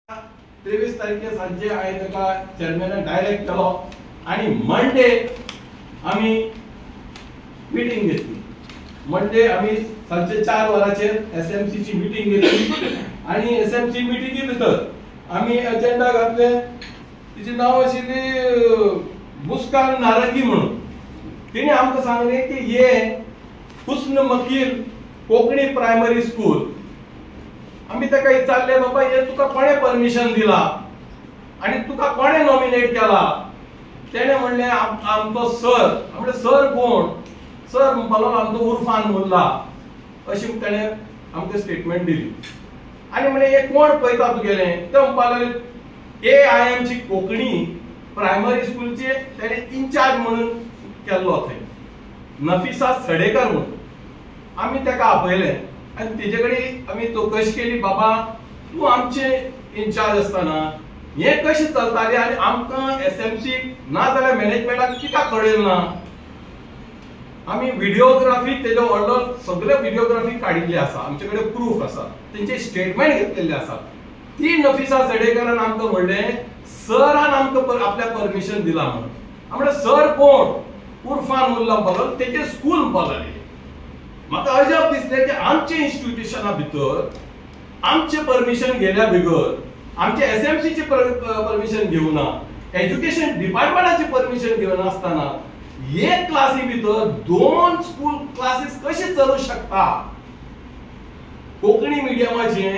23 तारखे सांजे हांवें ताका चेअरमॅनाक डायरेक्ट केलो आणि मंडे आमी मिटींग घेतली. मंडे आमी सांजे 4 वरांचेर एसएमसी ची मिटींग घेतली आणि एसएमसी मिटींगे भितर आमी एजेंडा घातले. तिचे नाव आशिल्ली मुस्कान नारंगी म्हणून. तिने आमकां सांगलें की हे हुस्न मकील कोंकणी प्रायमरी स्कूल. आम्ही ताका विचारले, बाबा हे तुका कोणे परमिशन दिला आणि तुका कोणे नॉमिनेट केला? त्याने म्हणले आमचो सर. म्हणजे सर कोण? सर म्हणपालो आमचो उर्फान मुल्ला. अशी ताणे आमकां स्टेटमेंट दिली. आणि म्हणे हे कोण पळयता तुगेले? ते म्हणपालो AIM ची कोंकणी प्रायमरी स्कूलचे त्याने इन्चार्ज म्हणून केल्लो थंय, नफिसा सडेकर म्हणून. आम्ही ताका आपयले आणि तेजे कडेन आमी चौकशी केली, बाबा तूं आमचे इन्चार्ज असताना हे कशें चलतालें आनी आमकां एसएमसी ना जाल्यार मॅनेजमेंटाक कित्याक कळयलें ना? आमी व्हिडिओग्राफी तेजो व्हडलो सगळे व्हिडिओग्राफी काडिल्ली आसा, आमचे कडेन प्रूफ आसा, तेंचे स्टेटमेंट घेतलेले आसा. ती नफिसा सडेकरान आमकां म्हणलें सरान आमकां आपल्या परमिशन दिला म्हणून. म्हणजे सर कोण? उर्फान मुल्ला म्हणपालो, तेजे स्कूल म्हणपाले. म्हाका अजब दिसलें की आमचे इन्स्टिट्यूशना भितर आमचे परमिशन घेल्या बिगर, आमचे एसएमसी चे परमिशन घेवना, एज्युकेशन डिपार्टमेंटाची परमिशन घेवना आसतना एक क्लासी भितर 2 स्कूल क्लासेस कशे चलू शकता? कोंकणी मिडियमाचे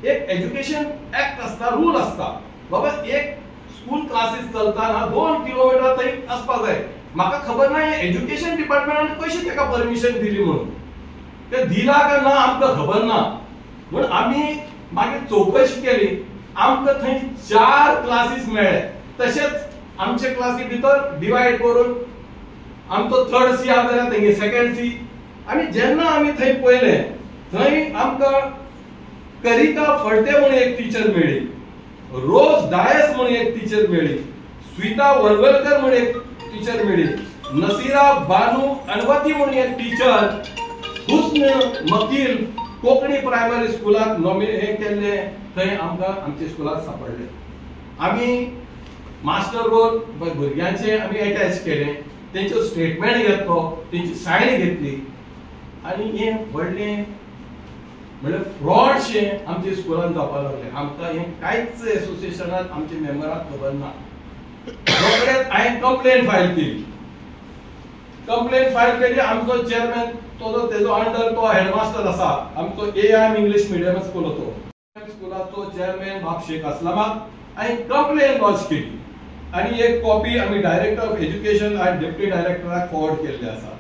एक एज्युकेशन ऍक्ट आसता, रूल आसता. बाबा एक स्कूल क्लासेस चलताना 2 किलोमीटर थंय आसपाक जाय. म्हाका खबर ना एज्युकेशन डिपार्टमेंटान कशी ताका परमिशन दिली म्हणून. ते दिला का ना आमकां खबर ना. म्हणून आमी मागीर चौकशी केली. आमकां थंय 4 क्लासेस मेळ्ळे. तशेंच आमचे क्लासी भितर डिवायड करून आमचो 3rd सी आसा जाल्यार तेंगे 2nd सी. आनी जेन्ना आमी थंय पळयले थंय आमकां करिता फडते म्हणून एक टीचर मेळ्ळी, रोज डायस म्हणून एक टीचर मेळ्ळी, स्विता वळवलकर म्हणून एक टीचर मेळ्ळी, नसीरा बानू अनवती म्हणून एक टीचर हुस्न मकील कोंकणी प्रायमरी स्कूलाक नॉमिनेट केल्ले थंय आमकां आमच्या स्कूलाक सापडले. आमी मास्टर रोल भुरग्यांचे आमी अटॅच केले, तेंचो स्टेटमेंट घेतलो, तेंची सायन घेतली आणि हे व्हडलें म्हणजे फ्रॉडशे आमच्या स्कूलान जावपाक लागले. आमकां हे कांयच एसोसिएशनात आमच्या मेंबराक खबर ना. रोखडेंच हांवें कंप्लेंट फायल केली. आमचो चेअरमॅन तेजो अंडर तो हेडमास्टर आसा, आमचो AIM इंग्लिश मिडियम स्कूल तो स्कूलाचो चेअरमॅन बाब शेख असलामाक हांवें कंप्लेंट लॉन्च केली आणि एक कॉपी आमी डायरेक्टर ऑफ एज्युकेशन आनी डेप्युटी डायरेक्टराक फॉरवर्ड केल्ली आसा.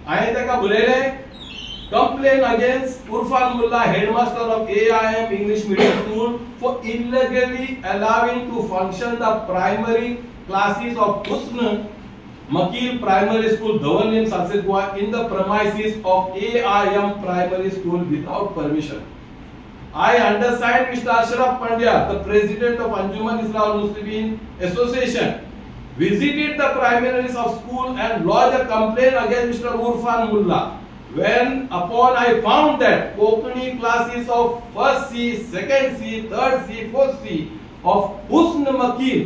हांवें ताका बरयलें complaint against Urfan Mullah, headmaster of AIM English Medium School, for illegally allowing to function the primary classes of Husn Makil Primary School, Dhawalim, Sunset Goa, in the premises of AIM Primary School without permission. I understand Mr. Ashraf Pandya, the president of Anjuman Islam Muslimin Association, visited the primaries of school and lodged a complaint against Mr. Urfan Mullah. When upon I found that Konkani classes of 1st C, 2nd C, 3rd C, 4th C of Husn Makil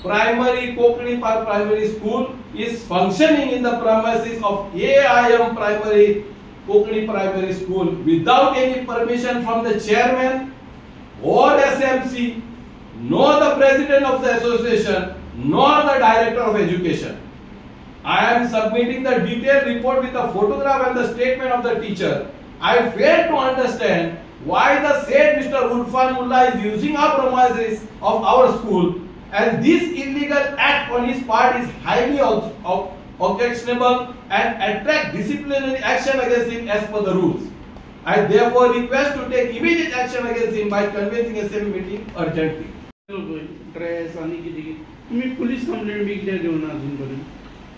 Primary Konkani Primary School is functioning in the premises of AIM Primary Konkani Primary School without any permission from the chairman or SMC, nor the president of the association, nor the director of education. I am submitting the detailed report with a photograph and the statement of the teacher. I fail to understand why the said Mr. Urfan Mullah is using our premises of our school, and this illegal act on his part is highly objectionable and attract disciplinary action against him as per the rules. I therefore request to take immediate action against him by convening a SEM meeting urgently. तुम्ही police complaint बी कित्याक दिवना अजून पर्यंत?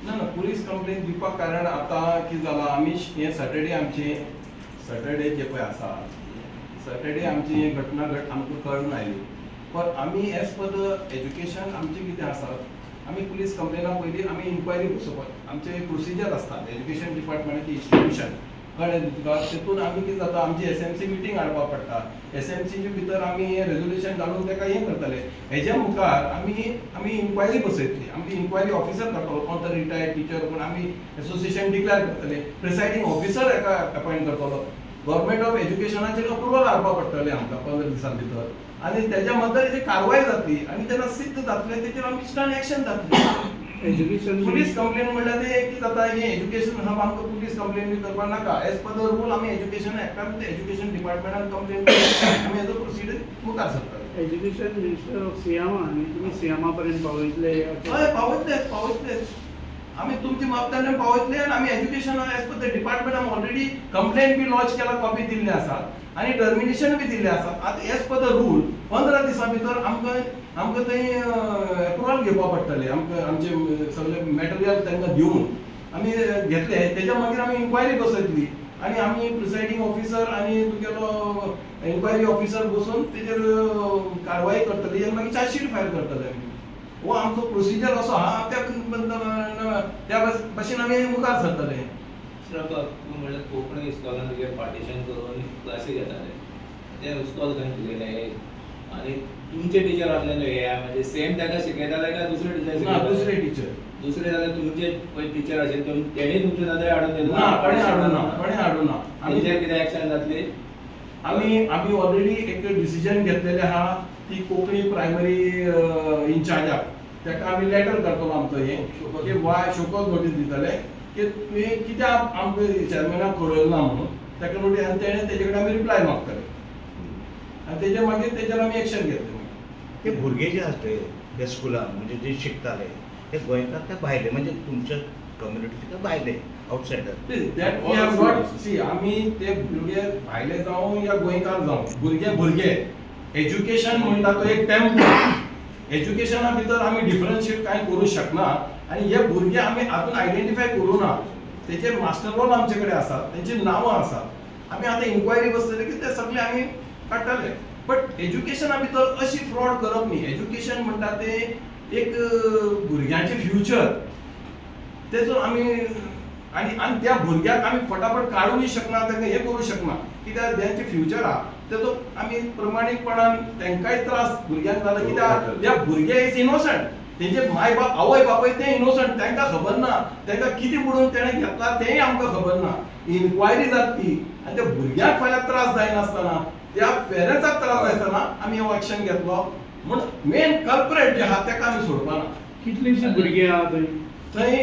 ना police complaint दिवपाक कारण आता कितें जाला, आमी हे सॅटर्डे आमचे सॅटर्डे जे पळय आसा सॅटर्डे आमची ही घटना आमकां कळून आयली. पण आमी एज पर द एज्युकेशन आमचे कितें आसा, आमी पुलीस कंप्लेना पयलीं आमी इन्क्वायरी करचो पडटा. आमचे प्रोसिजर आसता एज्युकेशन डिपार्टमेंटाची इन्स्टिट्यूशन कळ्ळें न्ही तुका तेतून आमी कितें जाता आमची SMC मिटींग हाडपाक पडटा SMCच्या भितर आमी हें रेजोल्युशन घालून तेका हें करतले हेज्या मुखार आमी इन्क्वायरी बसयतली आमी इन्क्वायरी ऑफिसर करतलो कोण तरी रिटायर्ड टीचर कोण आमी एसोसिएशन डिक्लेअर करतले प्रिसायडींग ऑफिसर हेका अपॉयंट करतलो गव्हर्नमेंट ऑफ एज्युकेशनाचेर अप्रुवल हाडपाक पडटलें आमकां 15 दिसां भितर आनी तेज्या मदर जी कारवाय जातली आनी तेन्ना सिद्ध जातलें तेचेर आमी स्टॅंड एक्शन जातली एज्युकेशन पुलीस कंप्लेन म्हणल्यार ते कितें जाता हे एज्युकेशन हा आमकां पुलीस कंप्लेन बी करपाक नाका एज पर द रूल आमी एज्युकेशन एक्टान एज्युकेशन डिपार्टमेंटान कंप्लेन आमी हेजो प्रोसिजर मुखार सरतले एज्युकेशन मिनिस्टर ऑफ सियामा आनी तुमी सियामा पर्यंत पावयतले हय पावयतलेच आमी तुमची मापदंड पावयतले आनी आमी education as per the department आमी ऑलरेडी कंप्लेन बी लॉन्च केला कॉपी दिल्ली आसा आनी टर्मिनेशन बी दिल्लें आसा आतां एज पर द रूल 15 दिसां भितर आमकां थंय अप्रुवल घेवपाक पडटलें आमकां आमचे सगळे मॅटेरियल तांकां दिवन आमी घेतले तेज्या मागीर आमी इन्क्वायरी बसयतली आनी आमी प्रिसायडींग ऑफिसर आनी तुगेलो इन्क्वायरी ऑफिसर बसून तेजेर कारवाय करतली आनी मागीर चार्जशीट फायल करतले आमी हो आमचो प्रोसिजर असो आहा त्या भाशेन आमी मुखार सरतले तूं म्हणल्यार कोंकणी इस्कॉलान तुगे पार्टिशन करून क्लासी घेताले ते इस्कॉल खंय तुगेले आनी तुमचे टिचर आसले न्हू हे म्हणजे सेम ताका शिकयताले काय दुसरे टिचर ना दुसरे टीचर दुसरे जाल्यार तुमचे पळय टीचर आशिल्ले तेणी तुमचे नदरे हाडून दिले ना कोणें हाडूं ना तेजेर कितें एक्शन जातली आमी ऑलरेडी एक डिसिजन घेतलेले आहा ती कोंकणी प्रायमरी इन्चार्जाक तेका आमी लेटर करतलो आमचो हे की वाय शोकत नोटीस दितले की तुवें कित्याक आमकां चॅरमॅनाक कळयलो ना म्हणून तेका नोटीस आनी तेणें तेजे कडेन आमी रिप्लाय मागतले आनी तेजे मागीर तेजेर आमी एक्शन घेतले ते भुरगे जे आसले त्या स्कुलान म्हणजे जे शिकताले ते गोंयकार काय भायले म्हणजे तुमच्या कम्युनिटीचे काय भायले आउटसायडर सी आमी ते भुरगे भायले जावं या गोंयकार जावं भुरगे एज्युकेशन म्हणटा तो एक टेम्पल एज्युकेशना भितर आमी डिफरन्शिएट कांय करूं शकना आनी हे भुरगे आमी आजून आयडेंटिफाय करूं ना तेचेर मास्टर रोल आमचे कडेन आसात तेंची नांवां आसात आमी आतां इन्क्वायरी बसतले की ते सगळे आमी काडटले बट एज्युकेशना भितर अशी फ्रॉड करप न्ही एज्युकेशन म्हणटा ते एक भुरग्यांचे फ्युचर तेचो आमी आनी त्या भुरग्याक आमी फटाफट काडूंक शकना ताका हें करूं शकना कित्याक तेंचे फ्युचर आहा तेचो आमी प्रमाणीकपणान तांकांय त्रास भुरग्यांक जाला कित्याक त्या भुरगे इज इनोसंट तेंचे माय बाप आवय बापूय ते इनोसंट तांकां खबर ना तांकां कितें म्हणून तेणें घेतला तेंय आमकां खबर ना इन्क्वायरी जातली आनी त्या भुरग्याक फाल्यां त्रास जायनासतना त्या पेरंट्साक त्रास जायनासतना आमी हो एक्शन घेतलो म्हूण मेन कल्प्रेट जे आहा तेका आमी सोडपाना कितलीशीं भुरगीं आहा थंय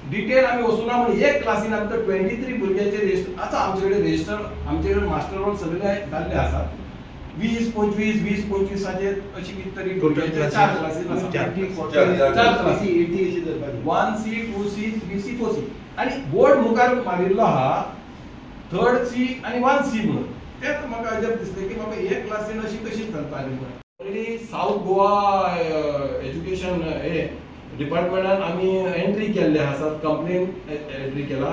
डिटेल आमी वचूना म्हण एक क्लासीन आमकां 23 भुरग्यांचे रेजिस्टर आसा आमचे कडेन रेजिस्टर आमचे कडेन मास्टर रोल सगळे जाल्ले आसात 20-25 अशी कितें तरी भुरग्यांचे 4 क्लासीस आसा 4 classy 1C 2C 3C 4C आनी बोर्ड मुखार मारिल्लो आहा 3rd C आनी 1C म्हणून तेच म्हाका अजब दिसलें की म्हाका एक क्लासीन अशी कशी चलताली म्हणून ऑलरेडी साऊथ गोवा एज्युकेशन हे डिपार्टमेंटान आमी एंट्री केल्ले आसात कंप्लेन एंट्री केला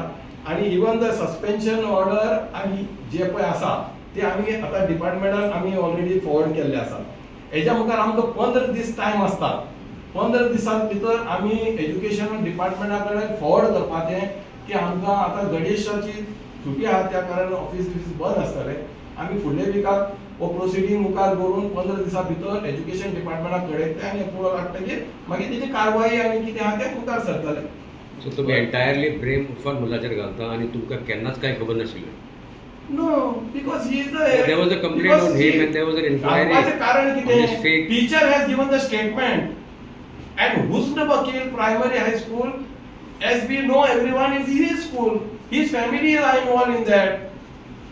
आनी इवन द सस्पेन्शन ऑर्डर आनी जे पळय आसा ते आमी आतां डिपार्टमेंटान आमी ऑलरेडी फॉरवर्ड केल्ले आसात हेज्या मुखार आमकां 15 दीस टायम आसता 15 दिसां भितर आमी एज्युकेशन डिपार्टमेंटा कडेन फॉरवर्ड करपाचें की आमकां आतां गणेशाची सुटी आहा त्या कारण ऑफिस बंद आसतले आमी फुडले विकाक हो प्रोसिडींग मुखार करून 15 दिसां भितर एज्युकेशन डिपार्टमेंटाक कळयतले आनी अप्रुवल हाडटकीर मागीर तेजी कारवाई आनी कितें आहा तें मुखार सरतलें सो तुमी एंटायरली ब्रेम उफान मुलाचेर घालता आनी तुमकां केन्नाच कांय खबर नाशिल्लें No, because he is the. There was a complaint on him and there was an inquiry on his fake. Teacher has given the statement, and Husn Vakil Primary High School, as we know, everyone is his school. His family is involved in that.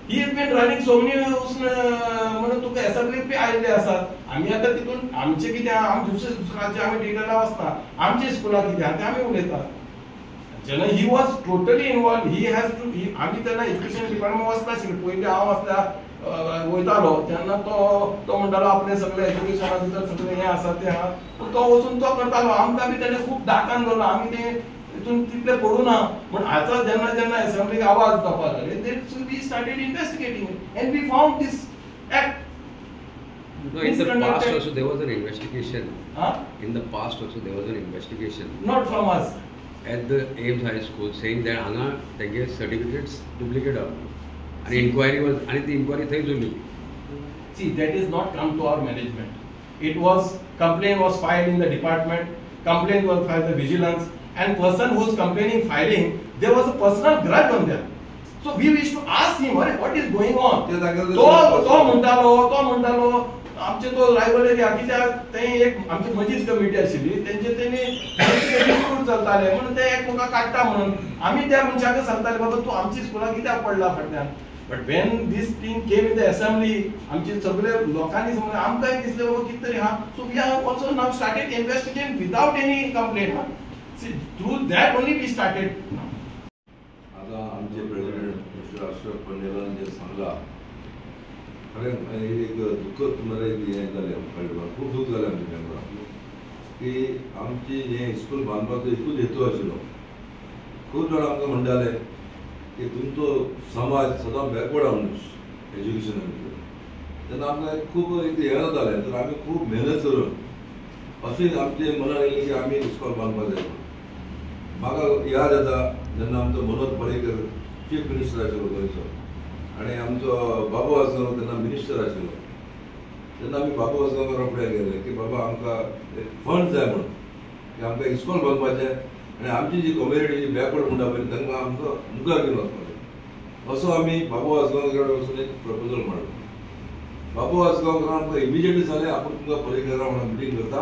He has been running so many म्हणून तुका एसएमब्ली पे आयल्ले आसात आमी आतां तितून आमचे कितें आमी दुसऱ्याचे आमी डिटेला वचना आमचे स्कुला कितें आहा तें आमी उलयतात जेन्ना he was totally involve he has to आमी तेन्ना एज्युकेशन डिपार्टमेंट वचनाशिल्ले पयलीं हांव आसल्या वयतालो तेन्ना तो म्हणटालो आपलें सगळें एज्युकेशना भितर सगळें हें आसा तें आहा पूण तो वचून तो करतालो आमकां बी तेणें खूब दाकान दवरलो आमी तें तितून तितलें पडूं ना पूण आतां जेन्ना एसेंब्लीक आवाज जावपाक लागले then we started investigating and we found this act No, in the past also there was an investigation. Huh? In the past also there was an investigation. Not from us. at the Ames High School saying that हांगा तेंगे certificates duplicate आहा आणि inquiry was आणि ती inquiry थंय जाली. See, that is not come to our management. It was, complaint was filed in the department, complaint was filed the vigilance, and person who is complaining filing, there was a personal grudge on them. So we wish to ask him, what is going on? तो म्हणटालो आमचे तो library कित्याक ते एक आमची मजीद committee आशिल्ली तेंचे तेणी डिस्प्यूट चलताले म्हणून ते एक म्हाका काडटा म्हणून आमी त्या मनशाक सांगताले बाबा तूं आमची स्कुलां कित्याक पडला फाटल्यान. But when this thing came in the assembly, आमचे सगळे लोकांनी समजले आमकांय दिसले बाबा कित तरी हा. So we have also now started investigating without any complaint. See, through that only we started now. आता आमचे प्रेसिडेंट मिस्टर अशरफ पंडेलान जे सांगला खरें एक दुःखद तुम्हाला एक हें जालें कळ्ळें खूब दूख जालें आमच्या मेंबरांक की आमची हें स्कूल बांदपाचो एकूच हेतू आशिल्लो. खूब जाणां आमकां म्हणटाले की तुमचो समाज सदां बॅकवर्ड आहा म्हणून एज्युकेशना भितर. तेन्ना आमकां खूब एक हें जातालें तर आमी खूब मेहनत करून अशें आमचे मनान येयलें की आमी इस्कॉल बांदपाक जाय म्हणून. म्हाका याद येता जेन्ना आमचो मनोज पर्रीकर चीफ मिनिस्टर आशिल्लो गोंयचो आनी आमचो बाबू आसगांव तेन्ना मिनिस्टर आशिल्लो तेन्ना आमी बाबू आसगांवकारा फुडें गेले की बाबा आमकां फंड जाय म्हणून की आमकां इस्कॉल बांदपाचें आनी आमची जी कम्युनिटी जी बॅकवर्ड म्हणटा पळय तांकां आमकां मुखार घेवन वचपाचें असो आमी बाबू आसगांवकारा कडेन वचून एक प्रपोजल मारलो. बाबू आसगांवकारान आमकां इमिजिएटली सांगलें आपूण तुमकां पर्रीकरा वांगडा मिटींग करता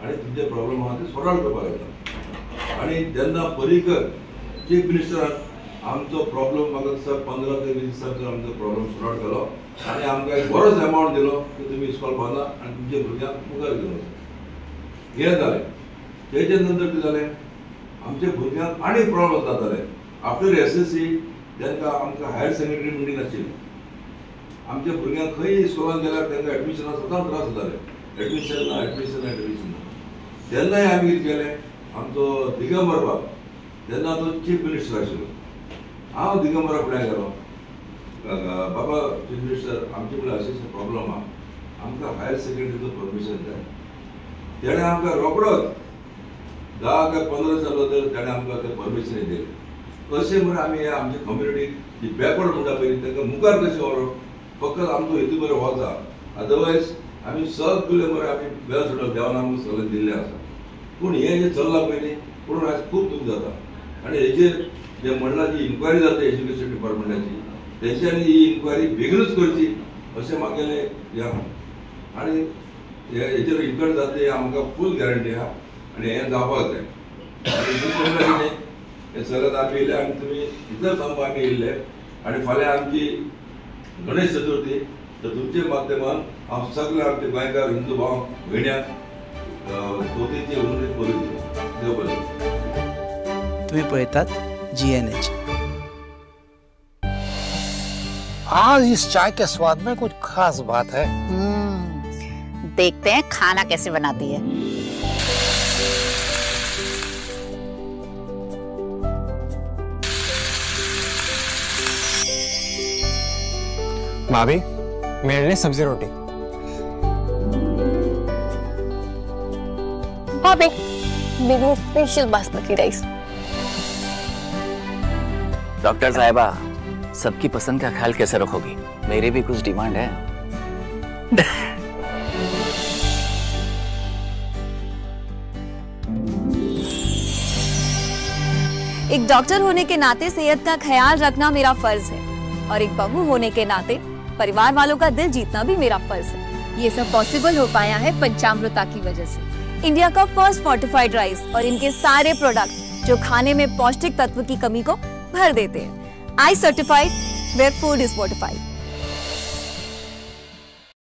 आनी तुमचे प्रॉब्लेम आहा ते सॉर्ट आवट करपाक येता. आनी जेन्ना पर्रीकर चीफ मिनिस्टरान आमचो प्रॉब्लेम म्हाका दिसता 15 ते 20 दिसांचो आमचो प्रॉब्लेम सॉर्ट आउट केलो आनी आमकां एक बरोच अमावंट दिलो की तुमी इस्कॉल बांदा आनी तुमच्या भुरग्यांक मुखार घेवन वचा. हें जालें. तेजे नंतर कितें जालें आमच्या भुरग्यांक आनी प्रॉब्लेम जाताले. आफ्टर SSC तांकां आमकां हायर सेकंडरी म्हणटी नाशिल्ली. आमच्या भुरग्यांक खंय इस्कॉलान गेल्यार तांकां एडमिशनाक सदां त्रास जाताले. एडमिशन तेन्नाय आमी कितें केलें आमचो दिगंबर बाब तेन्ना तो चीफ मिनिस्टर आशिल्लो. हांव दिगंबरा फुडें गेलो बाबा चीफ मिनिस्टर आमचे कडेन अशें प्रॉब्लेम आहा आमकां हायर सेकंडरीचो परमिशन जाय. तेणें आमकां रोखडोच 10 काय 15 दिसां भितर तेणें आमकां तें परमिशन दिलें. कशें म्हण आमी आमची कम्युनिटी जी बॅकवर्ड म्हणटा पळय तांकां मुखार कशें व्हरप फकत आमचो हेतू बरो होच आहा. अदरवायज आमी सगळे मरे आमी बेल सोडप देवान आमकां सगळें दिल्लें आसा. पूण हें जें चल्लां पळय न्ही पूण आयज खूब दूख जाता आनी हेजेर जे म्हणलां जी इन्क्वायरी जाता एज्युकेशन डिपार्टमेंटाची तेंच्यांनी ही इन्क्वायरी बेगीनूच करची अशें म्हागेलें हें आहा. आनी हेजेर इन्क्वायरी जाता हें आमकां फूल गॅरंटी आहा आनी हें जावपाक जाय. आनी दुसरें म्हणल्यार हें सगळ्यांत आमी येयले आनी तुमी इतलें सांगपा आमी येयल्ले आनी फाल्यां आमची गणेश चतुर्थी तर तुमचे माध्यमान हांव सगळे आमचे गोंयकार हिंदू भाव भयण्यांक चवथीची उमेद करून देव बरें. तुम्ही पळयतात GNH. आज इस चाय के स्वाद में कुछ खास बात है. देखते हैं खाना कैसे बनाती है. भाभी मेरे लिए सब्जी रोटी. भाभी मेरे लिए स्पेशल बासमती राइस. डॉक्टर साहिबा सबकी पसंद का ख्याल कैसे रखोगी? मेरी भी कुछ डिमांड है. एक डॉक्टर होने के नाते सेहत का ख्याल रखना मेरा फर्ज है और एक बहू होने के नाते परिवार वालों का दिल जीतना भी मेरा फर्ज है. ये सब पॉसिबल हो पाया है पंचामृता की वजह से. इंडिया का फर्स्ट फोर्टिफाइड राइस और इनके सारे प्रोडक्ट जो खाने में पौष्टिक तत्व की कमी को भर देते हैं. I certified where food is fortified.